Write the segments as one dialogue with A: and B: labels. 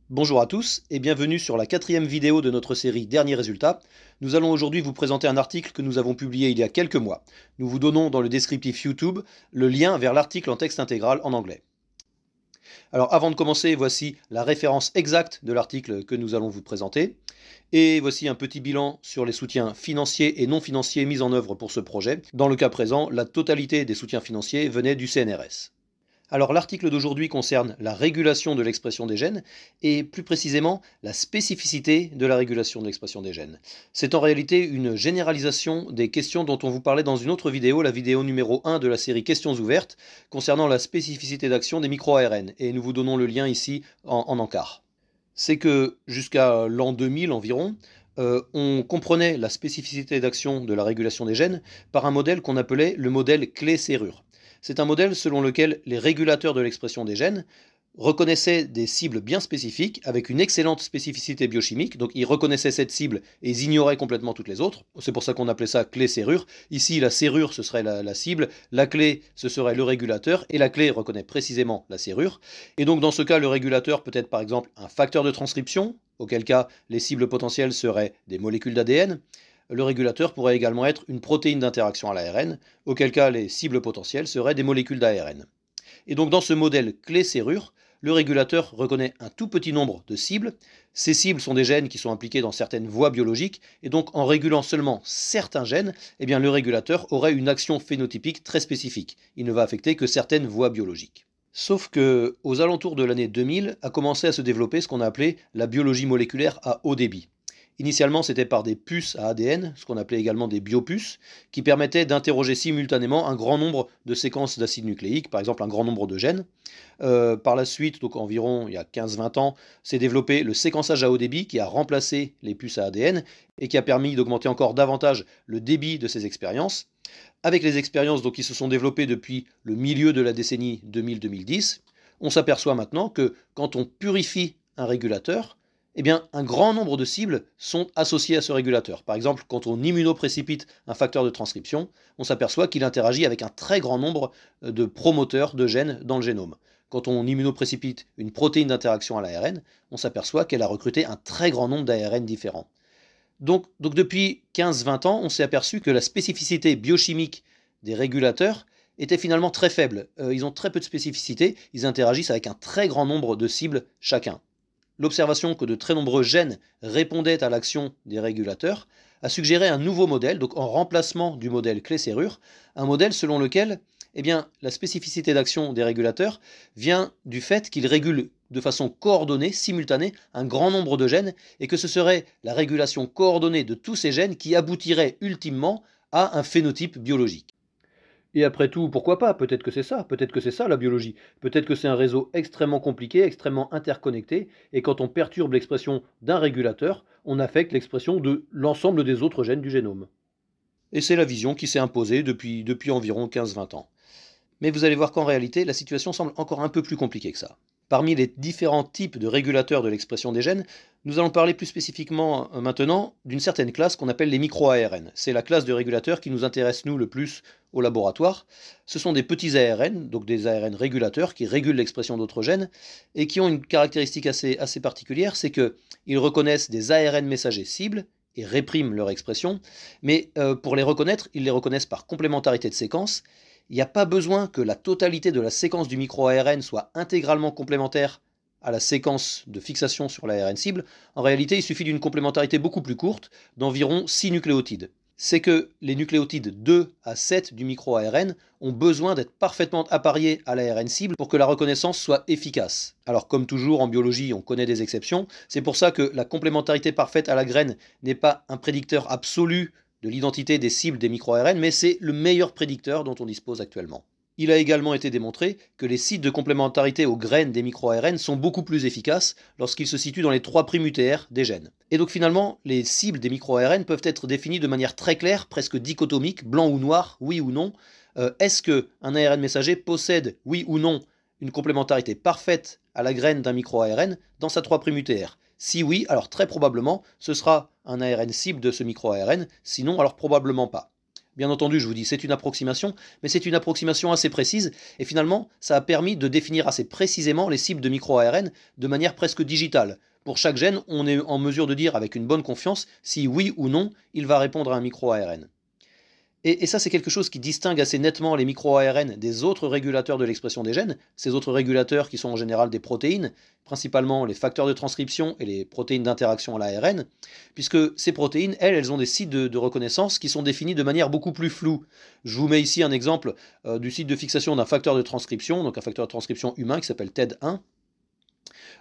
A: Bonjour à tous et bienvenue sur la quatrième vidéo de notre série Derniers résultats. Nous allons aujourd'hui vous présenter un article que nous avons publié il y a quelques mois. Nous vous donnons dans le descriptif YouTube le lien vers l'article en texte intégral en anglais. Alors avant de commencer, voici la référence exacte de l'article que nous allons vous présenter. Et voici un petit bilan sur les soutiens financiers et non financiers mis en œuvre pour ce projet. Dans le cas présent, la totalité des soutiens financiers venait du CNRS. Alors l'article d'aujourd'hui concerne la régulation de l'expression des gènes et plus précisément la spécificité de la régulation de l'expression des gènes. C'est en réalité une généralisation des questions dont on vous parlait dans une autre vidéo, la vidéo numéro 1 de la série Questions ouvertes, concernant la spécificité d'action des micro-ARN, et nous vous donnons le lien ici en encart. C'est que jusqu'à l'an 2000 environ, on comprenait la spécificité d'action de la régulation des gènes par un modèle qu'on appelait le modèle clé-serrure. C'est un modèle selon lequel les régulateurs de l'expression des gènes reconnaissaient des cibles bien spécifiques avec une excellente spécificité biochimique. Donc ils reconnaissaient cette cible et ils ignoraient complètement toutes les autres. C'est pour ça qu'on appelait ça clé-serrure. Ici, la serrure, ce serait la cible, la clé, ce serait le régulateur, et la clé reconnaît précisément la serrure. Et donc dans ce cas, le régulateur peut être par exemple un facteur de transcription, auquel cas les cibles potentielles seraient des molécules d'ADN. Le régulateur pourrait également être une protéine d'interaction à l'ARN, auquel cas les cibles potentielles seraient des molécules d'ARN. Et donc dans ce modèle clé-serrure, le régulateur reconnaît un tout petit nombre de cibles. Ces cibles sont des gènes qui sont impliqués dans certaines voies biologiques, et donc en régulant seulement certains gènes, le régulateur aurait une action phénotypique très spécifique. Il ne va affecter que certaines voies biologiques. Sauf que, aux alentours de l'année 2000, a commencé à se développer ce qu'on a appelé la biologie moléculaire à haut débit. Initialement, c'était par des puces à ADN, ce qu'on appelait également des biopuces, qui permettaient d'interroger simultanément un grand nombre de séquences d'acides nucléiques, par exemple un grand nombre de gènes. Par la suite, donc environ il y a 15-20 ans, s'est développé le séquençage à haut débit qui a remplacé les puces à ADN et qui a permis d'augmenter encore davantage le débit de ces expériences. Avec les expériences qui se sont développées depuis le milieu de la décennie 2000-2010, on s'aperçoit maintenant que quand on purifie un régulateur, un grand nombre de cibles sont associées à ce régulateur. Par exemple, quand on immunoprécipite un facteur de transcription, on s'aperçoit qu'il interagit avec un très grand nombre de promoteurs de gènes dans le génome. Quand on immunoprécipite une protéine d'interaction à l'ARN, on s'aperçoit qu'elle a recruté un très grand nombre d'ARN différents. Donc depuis 15-20 ans, on s'est aperçu que la spécificité biochimique des régulateurs était finalement très faible. Ils ont très peu de spécificité, ils interagissent avec un très grand nombre de cibles chacun. L'observation que de très nombreux gènes répondaient à l'action des régulateurs a suggéré un nouveau modèle, donc en remplacement du modèle clé-serrure, un modèle selon lequel la spécificité d'action des régulateurs vient du fait qu'ils régulent de façon coordonnée, simultanée, un grand nombre de gènes, et que ce serait la régulation coordonnée de tous ces gènes qui aboutirait ultimement à un phénotype biologique. Et après tout, pourquoi pas? Peut-être que c'est ça la biologie. Peut-être que c'est un réseau extrêmement compliqué, extrêmement interconnecté, et quand on perturbe l'expression d'un régulateur, on affecte l'expression de l'ensemble des autres gènes du génome. Et c'est la vision qui s'est imposée depuis environ 15-20 ans. Mais vous allez voir qu'en réalité, la situation semble encore un peu plus compliquée que ça. Parmi les différents types de régulateurs de l'expression des gènes, nous allons parler plus spécifiquement maintenant d'une certaine classe qu'on appelle les micro-ARN. C'est la classe de régulateurs qui nous intéresse nous le plus au laboratoire. Ce sont des petits ARN, donc des ARN régulateurs qui régulent l'expression d'autres gènes et qui ont une caractéristique assez particulière, c'est qu'ils reconnaissent des ARN messagers cibles et répriment leur expression, mais pour les reconnaître, ils les reconnaissent par complémentarité de séquence. Il n'y a pas besoin que la totalité de la séquence du micro-ARN soit intégralement complémentaire à la séquence de fixation sur l'ARN cible. En réalité, il suffit d'une complémentarité beaucoup plus courte, d'environ 6 nucléotides. C'est que les nucléotides 2 à 7 du micro-ARN ont besoin d'être parfaitement appariés à l'ARN cible pour que la reconnaissance soit efficace. Alors comme toujours en biologie, on connaît des exceptions. C'est pour ça que la complémentarité parfaite à la graine n'est pas un prédicteur absolu de l'identité des cibles des micro-ARN, mais c'est le meilleur prédicteur dont on dispose actuellement. Il a également été démontré que les sites de complémentarité aux graines des micro-ARN sont beaucoup plus efficaces lorsqu'ils se situent dans les 3' UTR des gènes. Et donc finalement, les cibles des micro-ARN peuvent être définies de manière très claire, presque dichotomique, blanc ou noir, oui ou non. Est-ce qu'un ARN messager possède, oui ou non, une complémentarité parfaite à la graine d'un micro-ARN dans sa 3' UTR? Si oui, alors très probablement, ce sera un ARN cible de ce micro-ARN, sinon alors probablement pas. Bien entendu, je vous dis, c'est une approximation, mais c'est une approximation assez précise, et finalement, ça a permis de définir assez précisément les cibles de micro-ARN de manière presque digitale. Pour chaque gène, on est en mesure de dire avec une bonne confiance si oui ou non il va répondre à un micro-ARN. Et ça, c'est quelque chose qui distingue assez nettement les micro-ARN des autres régulateurs de l'expression des gènes, ces autres régulateurs qui sont en général des protéines, principalement les facteurs de transcription et les protéines d'interaction à l'ARN, puisque ces protéines, elles ont des sites de reconnaissance qui sont définis de manière beaucoup plus floue. Je vous mets ici un exemple du site de fixation d'un facteur de transcription, donc un facteur de transcription humain qui s'appelle TED1.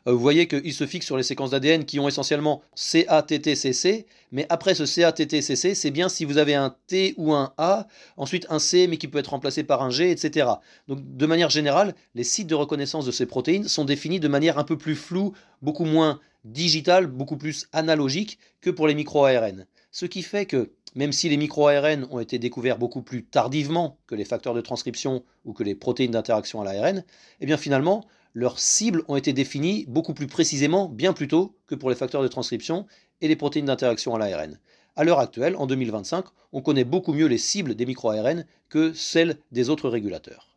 A: Vous voyez qu'il se fixe sur les séquences d'ADN qui ont essentiellement CATTCC, mais après ce CATTCC, c'est bien si vous avez un T ou un A, ensuite un C, mais qui peut être remplacé par un G, etc. Donc de manière générale, les sites de reconnaissance de ces protéines sont définis de manière un peu plus floue, beaucoup moins digitale, beaucoup plus analogique que pour les micro-ARN. Ce qui fait que, même si les micro-ARN ont été découverts beaucoup plus tardivement que les facteurs de transcription ou que les protéines d'interaction à l'ARN, eh bien finalement, leurs cibles ont été définies beaucoup plus précisément, bien plus tôt que pour les facteurs de transcription et les protéines d'interaction à l'ARN. À l'heure actuelle, en 2025, on connaît beaucoup mieux les cibles des micro-ARN que celles des autres régulateurs.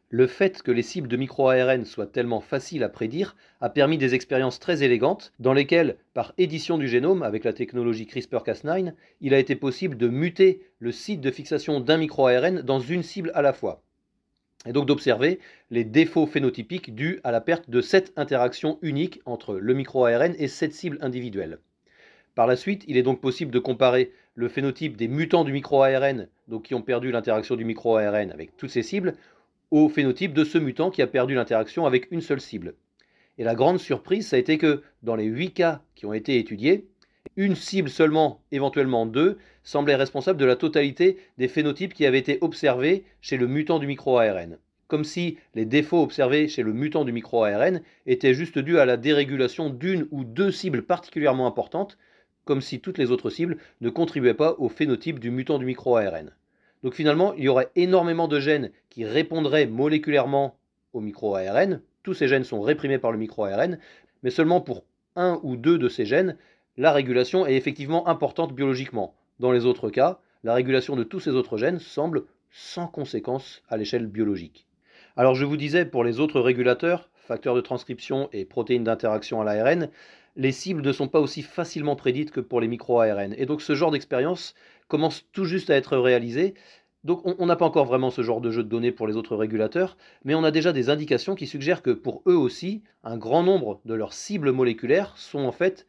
A: Le fait que les cibles de micro-ARN soient tellement faciles à prédire a permis des expériences très élégantes dans lesquelles, par édition du génome avec la technologie CRISPR-Cas9, il a été possible de muter le site de fixation d'un micro-ARN dans une cible à la fois, et donc d'observer les défauts phénotypiques dus à la perte de 7 interactions uniques entre le micro-ARN et 7 cibles individuelles. Par la suite, il est donc possible de comparer le phénotype des mutants du micro-ARN, donc qui ont perdu l'interaction du micro-ARN avec toutes ces cibles, au phénotype de ce mutant qui a perdu l'interaction avec une seule cible. Et la grande surprise, ça a été que dans les 8 cas qui ont été étudiés, une cible seulement, éventuellement 2, semblait responsable de la totalité des phénotypes qui avaient été observés chez le mutant du micro-ARN. Comme si les défauts observés chez le mutant du micro-ARN étaient juste dus à la dérégulation d'une ou deux cibles particulièrement importantes, comme si toutes les autres cibles ne contribuaient pas au phénotype du mutant du micro-ARN. Donc finalement, il y aurait énormément de gènes qui répondraient moléculairement au micro-ARN. Tous ces gènes sont réprimés par le micro-ARN, mais seulement pour un ou deux de ces gènes, la régulation est effectivement importante biologiquement. Dans les autres cas, la régulation de tous ces autres gènes semble sans conséquence à l'échelle biologique. Alors je vous disais, pour les autres régulateurs, facteurs de transcription et protéines d'interaction à l'ARN, les cibles ne sont pas aussi facilement prédites que pour les micro-ARN. Et donc ce genre d'expérience commence tout juste à être réalisé. Donc on n'a pas encore vraiment ce genre de jeu de données pour les autres régulateurs, mais on a déjà des indications qui suggèrent que pour eux aussi, un grand nombre de leurs cibles moléculaires sont en fait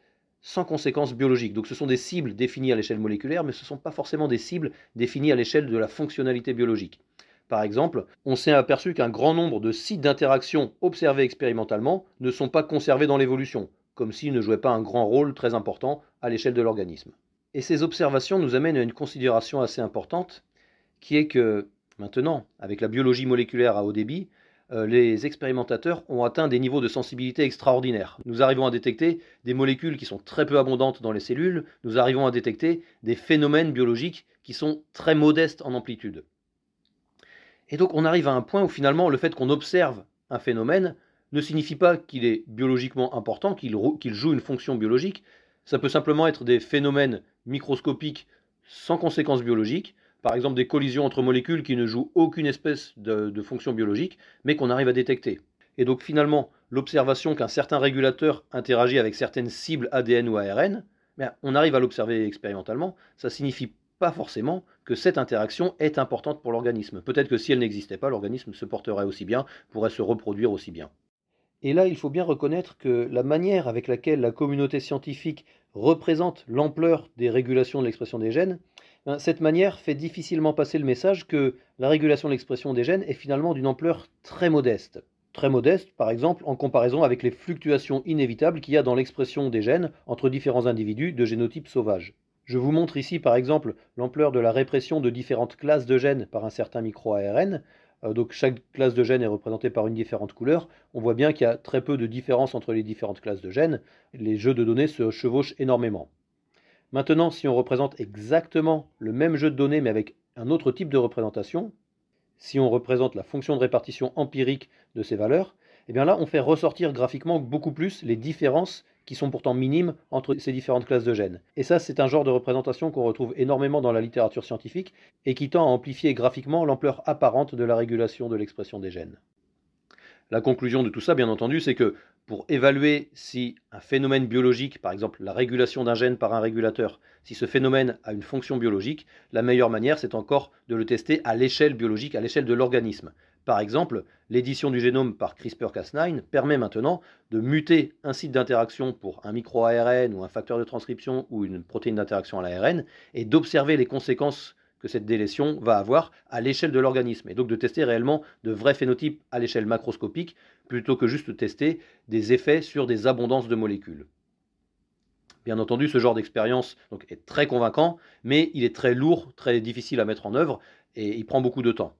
A: sans conséquences biologiques. Donc ce sont des cibles définies à l'échelle moléculaire, mais ce ne sont pas forcément des cibles définies à l'échelle de la fonctionnalité biologique. Par exemple, on s'est aperçu qu'un grand nombre de sites d'interaction observés expérimentalement ne sont pas conservés dans l'évolution, comme s'ils ne jouaient pas un grand rôle très important à l'échelle de l'organisme. Et ces observations nous amènent à une considération assez importante, qui est que maintenant, avec la biologie moléculaire à haut débit, les expérimentateurs ont atteint des niveaux de sensibilité extraordinaires. Nous arrivons à détecter des molécules qui sont très peu abondantes dans les cellules, nous arrivons à détecter des phénomènes biologiques qui sont très modestes en amplitude. Et donc on arrive à un point où finalement le fait qu'on observe un phénomène ne signifie pas qu'il est biologiquement important, qu'il joue une fonction biologique. Ça peut simplement être des phénomènes microscopiques sans conséquences biologiques, par exemple des collisions entre molécules qui ne jouent aucune espèce de fonction biologique, mais qu'on arrive à détecter. Et donc finalement, l'observation qu'un certain régulateur interagit avec certaines cibles ADN ou ARN, on arrive à l'observer expérimentalement, ça signifie pas forcément que cette interaction est importante pour l'organisme. Peut-être que si elle n'existait pas, l'organisme se porterait aussi bien, pourrait se reproduire aussi bien. Et là, il faut bien reconnaître que la manière avec laquelle la communauté scientifique représente l'ampleur des régulations de l'expression des gènes, cette manière fait difficilement passer le message que la régulation de l'expression des gènes est finalement d'une ampleur très modeste. Très modeste, par exemple, en comparaison avec les fluctuations inévitables qu'il y a dans l'expression des gènes entre différents individus de génotypes sauvages. Je vous montre ici par exemple l'ampleur de la répression de différentes classes de gènes par un certain micro-ARN. Donc chaque classe de gènes est représentée par une différente couleur. On voit bien qu'il y a très peu de différence entre les différentes classes de gènes. Les jeux de données se chevauchent énormément. Maintenant, si on représente exactement le même jeu de données mais avec un autre type de représentation, si on représente la fonction de répartition empirique de ces valeurs, Et bien là, on fait ressortir graphiquement beaucoup plus les différences qui sont pourtant minimes entre ces différentes classes de gènes. Et ça, c'est un genre de représentation qu'on retrouve énormément dans la littérature scientifique et qui tend à amplifier graphiquement l'ampleur apparente de la régulation de l'expression des gènes. La conclusion de tout ça, bien entendu, c'est que pour évaluer si un phénomène biologique, par exemple la régulation d'un gène par un régulateur, si ce phénomène a une fonction biologique, la meilleure manière, c'est encore de le tester à l'échelle biologique, à l'échelle de l'organisme. Par exemple, l'édition du génome par CRISPR-Cas9 permet maintenant de muter un site d'interaction pour un micro-ARN ou un facteur de transcription ou une protéine d'interaction à l'ARN et d'observer les conséquences que cette délétion va avoir à l'échelle de l'organisme, et donc de tester réellement de vrais phénotypes à l'échelle macroscopique, plutôt que juste tester des effets sur des abondances de molécules. Bien entendu, ce genre d'expérience est très convaincant, mais il est très lourd, très difficile à mettre en œuvre, et il prend beaucoup de temps.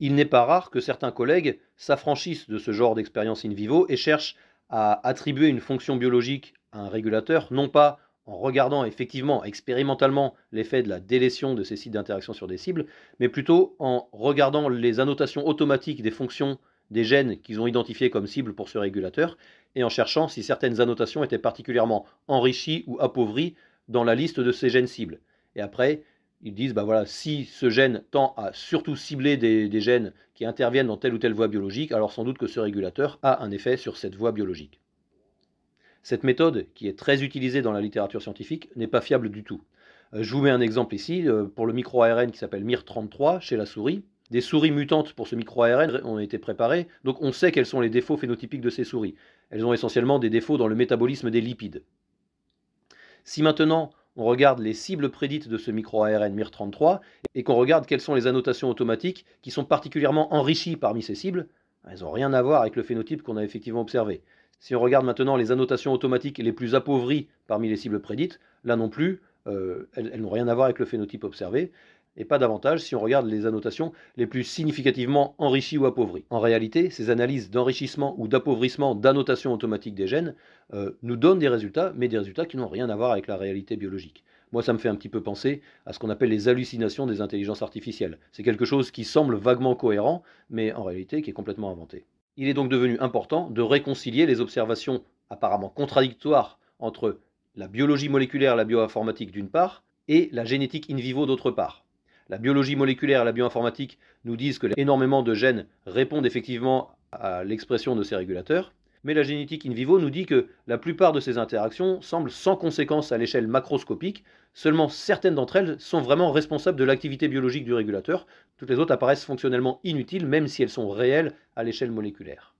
A: Il n'est pas rare que certains collègues s'affranchissent de ce genre d'expérience in vivo et cherchent à attribuer une fonction biologique à un régulateur, non pas en regardant effectivement, expérimentalement, l'effet de la délétion de ces sites d'interaction sur des cibles, mais plutôt en regardant les annotations automatiques des fonctions des gènes qu'ils ont identifiés comme cibles pour ce régulateur, et en cherchant si certaines annotations étaient particulièrement enrichies ou appauvries dans la liste de ces gènes cibles. Et après, ils disent, bah voilà, si ce gène tend à surtout cibler des gènes qui interviennent dans telle ou telle voie biologique, alors sans doute que ce régulateur a un effet sur cette voie biologique. Cette méthode, qui est très utilisée dans la littérature scientifique, n'est pas fiable du tout. Je vous mets un exemple ici, pour le micro-ARN qui s'appelle MIR33 chez la souris. Des souris mutantes pour ce micro-ARN ont été préparées, donc on sait quels sont les défauts phénotypiques de ces souris. Elles ont essentiellement des défauts dans le métabolisme des lipides. Si maintenant on regarde les cibles prédites de ce micro-ARN MIR33 et qu'on regarde quelles sont les annotations automatiques qui sont particulièrement enrichies parmi ces cibles, elles n'ont rien à voir avec le phénotype qu'on a effectivement observé. Si on regarde maintenant les annotations automatiques les plus appauvries parmi les cibles prédites, là non plus, elles n'ont rien à voir avec le phénotype observé, et pas davantage si on regarde les annotations les plus significativement enrichies ou appauvries. En réalité, ces analyses d'enrichissement ou d'appauvrissement d'annotations automatiques des gènes nous donnent des résultats, mais des résultats qui n'ont rien à voir avec la réalité biologique. Moi, ça me fait un petit peu penser à ce qu'on appelle les hallucinations des intelligences artificielles. C'est quelque chose qui semble vaguement cohérent, mais en réalité qui est complètement inventé. Il est donc devenu important de réconcilier les observations apparemment contradictoires entre la biologie moléculaire et la bioinformatique d'une part, et la génétique in vivo d'autre part. La biologie moléculaire et la bioinformatique nous disent que énormément de gènes répondent effectivement à l'expression de ces régulateurs, mais la génétique in vivo nous dit que la plupart de ces interactions semblent sans conséquence à l'échelle macroscopique, seulement certaines d'entre elles sont vraiment responsables de l'activité biologique du régulateur, toutes les autres apparaissent fonctionnellement inutiles même si elles sont réelles à l'échelle moléculaire.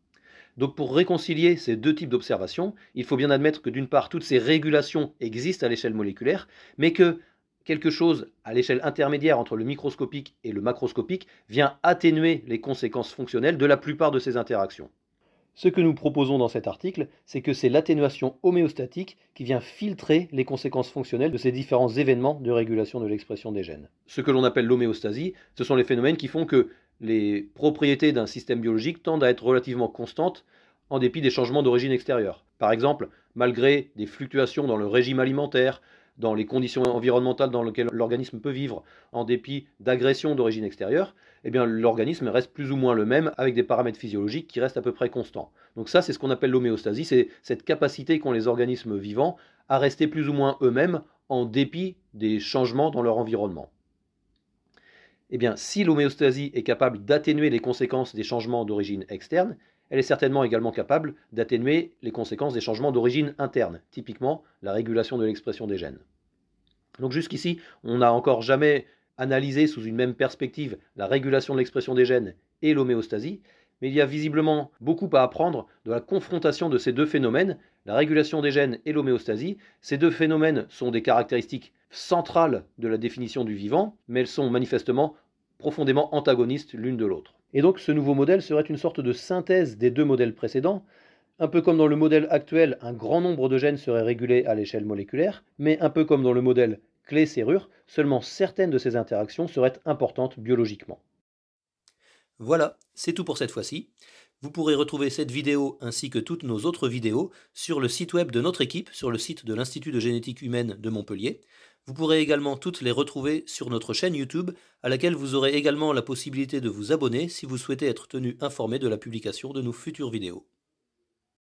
A: Donc pour réconcilier ces deux types d'observations, il faut bien admettre que d'une part toutes ces régulations existent à l'échelle moléculaire, mais que quelque chose à l'échelle intermédiaire entre le microscopique et le macroscopique vient atténuer les conséquences fonctionnelles de la plupart de ces interactions. Ce que nous proposons dans cet article, c'est que c'est l'atténuation homéostatique qui vient filtrer les conséquences fonctionnelles de ces différents événements de régulation de l'expression des gènes. Ce que l'on appelle l'homéostasie, ce sont les phénomènes qui font que les propriétés d'un système biologique tendent à être relativement constantes en dépit des changements d'origine extérieure. Par exemple, malgré des fluctuations dans le régime alimentaire, dans les conditions environnementales dans lesquelles l'organisme peut vivre, en dépit d'agressions d'origine extérieure, eh bien l'organisme reste plus ou moins le même avec des paramètres physiologiques qui restent à peu près constants. Donc ça, c'est ce qu'on appelle l'homéostasie, c'est cette capacité qu'ont les organismes vivants à rester plus ou moins eux-mêmes en dépit des changements dans leur environnement. Eh bien, si l'homéostasie est capable d'atténuer les conséquences des changements d'origine externe, elle est certainement également capable d'atténuer les conséquences des changements d'origine interne, typiquement la régulation de l'expression des gènes. Donc jusqu'ici, on n'a encore jamais analysé sous une même perspective la régulation de l'expression des gènes et l'homéostasie, mais il y a visiblement beaucoup à apprendre de la confrontation de ces deux phénomènes, la régulation des gènes et l'homéostasie. Ces deux phénomènes sont des caractéristiques centrales de la définition du vivant, mais elles sont manifestement profondément antagonistes l'une de l'autre. Et donc ce nouveau modèle serait une sorte de synthèse des deux modèles précédents. Un peu comme dans le modèle actuel, un grand nombre de gènes seraient régulés à l'échelle moléculaire, mais un peu comme dans le modèle clé-serrure, seulement certaines de ces interactions seraient importantes biologiquement. Voilà, c'est tout pour cette fois-ci. Vous pourrez retrouver cette vidéo ainsi que toutes nos autres vidéos sur le site web de notre équipe, sur le site de l'Institut de génétique humaine de Montpellier. Vous pourrez également toutes les retrouver sur notre chaîne YouTube, à laquelle vous aurez également la possibilité de vous abonner si vous souhaitez être tenu informé de la publication de nos futures vidéos.